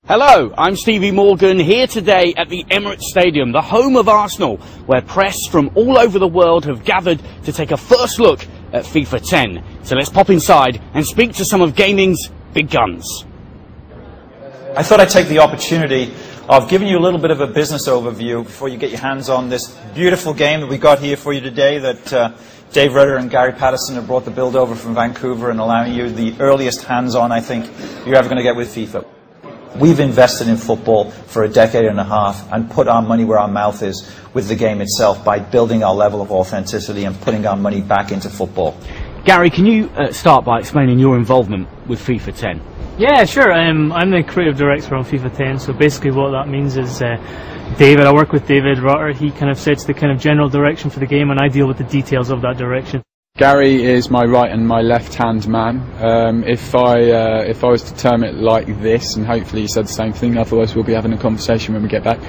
Hello, I'm Stevie Morgan, here today at the Emirates Stadium, the home of Arsenal, where press from all over the world have gathered to take a first look at FIFA 10. So let's pop inside and speak to some of gaming's big guns. I thought I'd take the opportunity of giving you a little bit of a business overview before you get your hands on this beautiful game that we got here for you today that Dave Rutter and Gary Patterson have brought the build over from Vancouver and allowing you the earliest hands-on I think you're ever going to get with FIFA. We've invested in football for a decade and a half and put our money where our mouth is with the game itself by building our level of authenticity and putting our money back into football. Gary, can you start by explaining your involvement with FIFA 10? Yeah, sure. I'm the creative director on FIFA 10, so basically what that means is David, I work with David Rutter, he kind of sets the kind of general direction for the game and I deal with the details of that direction. Gary is my right and my left hand man. If I was to term it like this, and hopefully you said the same thing, otherwise we'll be having a conversation when we get back.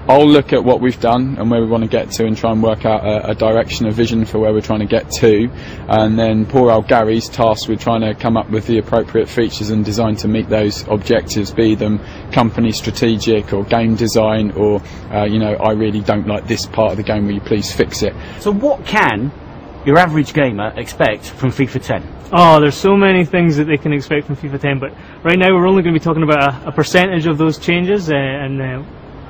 I'll look at what we've done and where we want to get to and try and work out a direction, a vision for where we're trying to get to, and then poor old Gary's tasked with trying to come up with the appropriate features and design to meet those objectives, be them company strategic or game design or I really don't like this part of the game, will you please fix it. So what can your average gamer expect from FIFA 10? Oh, there's so many things that they can expect from FIFA 10, but right now we're only going to be talking about a percentage of those changes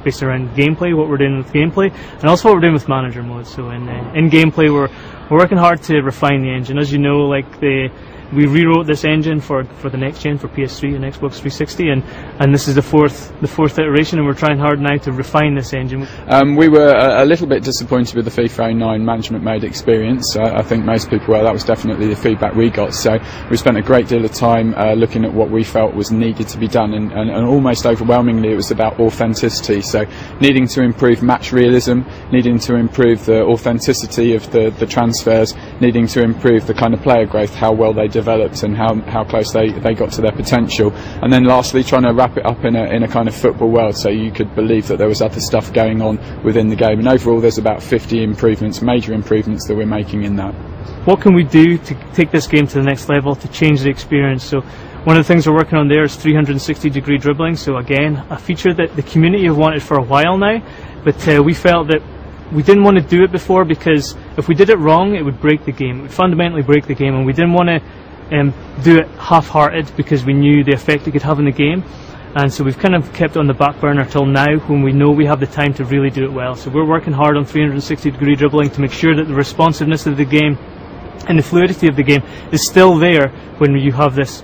based around gameplay, what we're doing with gameplay, and also what we're doing with manager mode. So in gameplay, we're working hard to refine the engine. As you know, we rewrote this engine for the next gen, for PS3 and Xbox 360, and this is the fourth iteration, and we're trying hard now to refine this engine. We were a little bit disappointed with the FIFA 09 management mode experience. I think most people were. That was definitely the feedback we got. So we spent a great deal of time looking at what we felt was needed to be done, and almost overwhelmingly it was about authenticity. So needing to improve match realism, needing to improve the authenticity of the transfers, needing to improve the kind of player growth, how well they developed and how close they got to their potential, and then lastly trying to wrap it up in a kind of football world so you could believe that there was other stuff going on within the game. And overall there's about 50 improvements, major improvements that we're making in that. What can we do to take this game to the next level, to change the experience? So one of the things we're working on there is 360-degree dribbling. So again, a feature that the community have wanted for a while now, but we felt that we didn't want to do it before because if we did it wrong it would break the game. It would fundamentally break the game, and we didn't want to do it half-hearted because we knew the effect it could have in the game. And so we've kind of kept it on the back burner till now when we know we have the time to really do it well. So we're working hard on 360-degree dribbling to make sure that the responsiveness of the game and the fluidity of the game is still there when you have this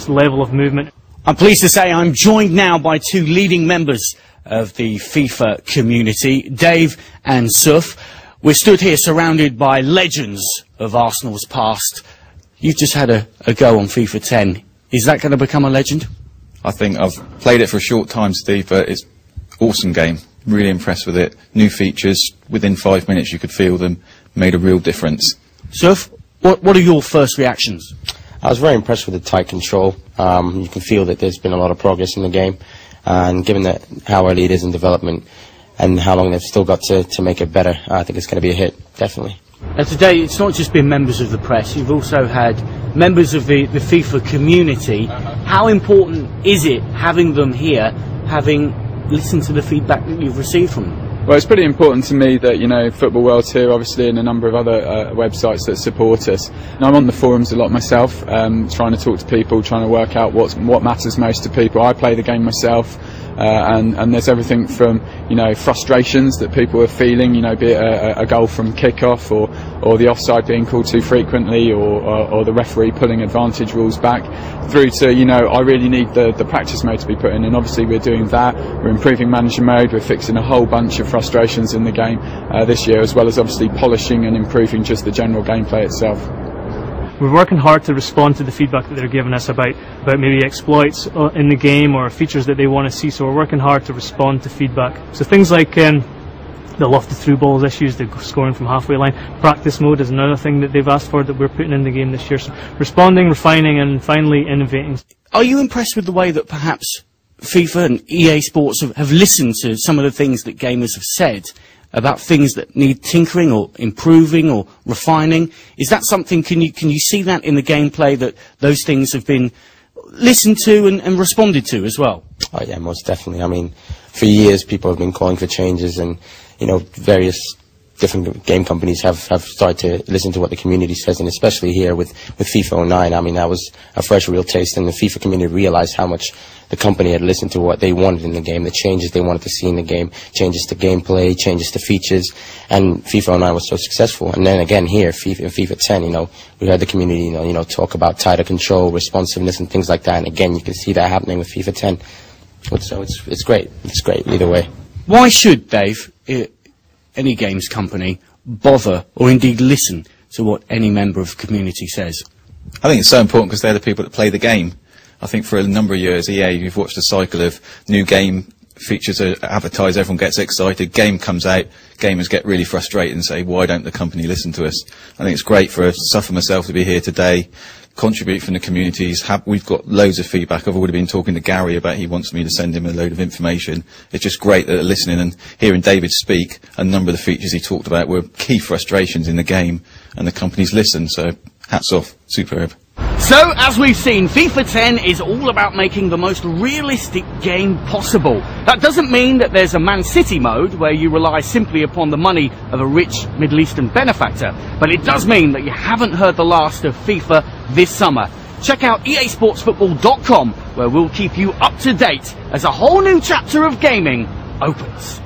level of movement. I'm pleased to say I'm joined now by two leading members of the FIFA community, Dave and Suf. We're stood here surrounded by legends of Arsenal's past. You've just had a go on FIFA 10. Is that going to become a legend? I think I've played it for a short time, Steve, but it's an awesome game. Really impressed with it. New features. Within 5 minutes you could feel them. Made a real difference. Suf, what are your first reactions? I was very impressed with the tight control. You can feel that there's been a lot of progress in the game. And given that how early it is in development and how long they've still got to make it better, I think it's going to be a hit, definitely. Today it's not just been members of the press, you've also had members of the FIFA community. How important is it having them here, having listened to the feedback that you've received from them? Well, it's pretty important to me that, Football World's here, obviously, and a number of other websites that support us. And I'm on the forums a lot myself, trying to talk to people, trying to work out what matters most to people. I play the game myself, and there's everything from, frustrations that people are feeling, be it a goal from kick-off or the offside being called too frequently or the referee pulling advantage rules back, through to, I really need the practice mode to be put in, and obviously we're doing that. We're improving manager mode, we're fixing a whole bunch of frustrations in the game this year, as well as obviously polishing and improving just the general gameplay itself. We're working hard to respond to the feedback that they're giving us about maybe exploits in the game or features that they want to see, so we're working hard to respond to feedback. So things like the lofted through balls issues, the scoring from halfway line, practice mode is another thing that they've asked for that we're putting in the game this year. So responding, refining and finally innovating. Are you impressed with the way that perhaps FIFA and EA Sports have listened to some of the things that gamers have said about things that need tinkering or improving or refining? Is that something, can you see that in the gameplay, that those things have been listened to and responded to as well? Oh yeah, most definitely. I mean, for years people have been calling for changes, and various different game companies have started to listen to what the community says, and especially here with FIFA 09. I mean, that was a fresh, real taste, and the FIFA community realized how much the company had listened to what they wanted in the game, the changes they wanted to see in the game, changes to gameplay, changes to features, and FIFA 09 was so successful. And then again here, FIFA 10, we heard the community, talk about tighter control, responsiveness, and things like that. And again, you can see that happening with FIFA 10. So it's great. It's great either way. Why should, Dave, any games company bother or indeed listen to what any member of the community says? I think it's so important because they're the people that play the game. I think for a number of years, EA, you've watched a cycle of new game features are advertised, everyone gets excited, game comes out, gamers get really frustrated and say, why don't the company listen to us? I think it's great for Suf and myself to be here today, contribute from the communities. We've got loads of feedback. I've already been talking to Gary about he wants me to send him a load of information. It's just great that they're listening, and hearing David speak, a number of the features he talked about were key frustrations in the game, and the companies listened, so hats off, superb. So, as we've seen, FIFA 10 is all about making the most realistic game possible. That doesn't mean that there's a Man City mode where you rely simply upon the money of a rich Middle Eastern benefactor, but it does mean that you haven't heard the last of FIFA this summer. Check out easportsfootball.com, where we'll keep you up to date as a whole new chapter of gaming opens.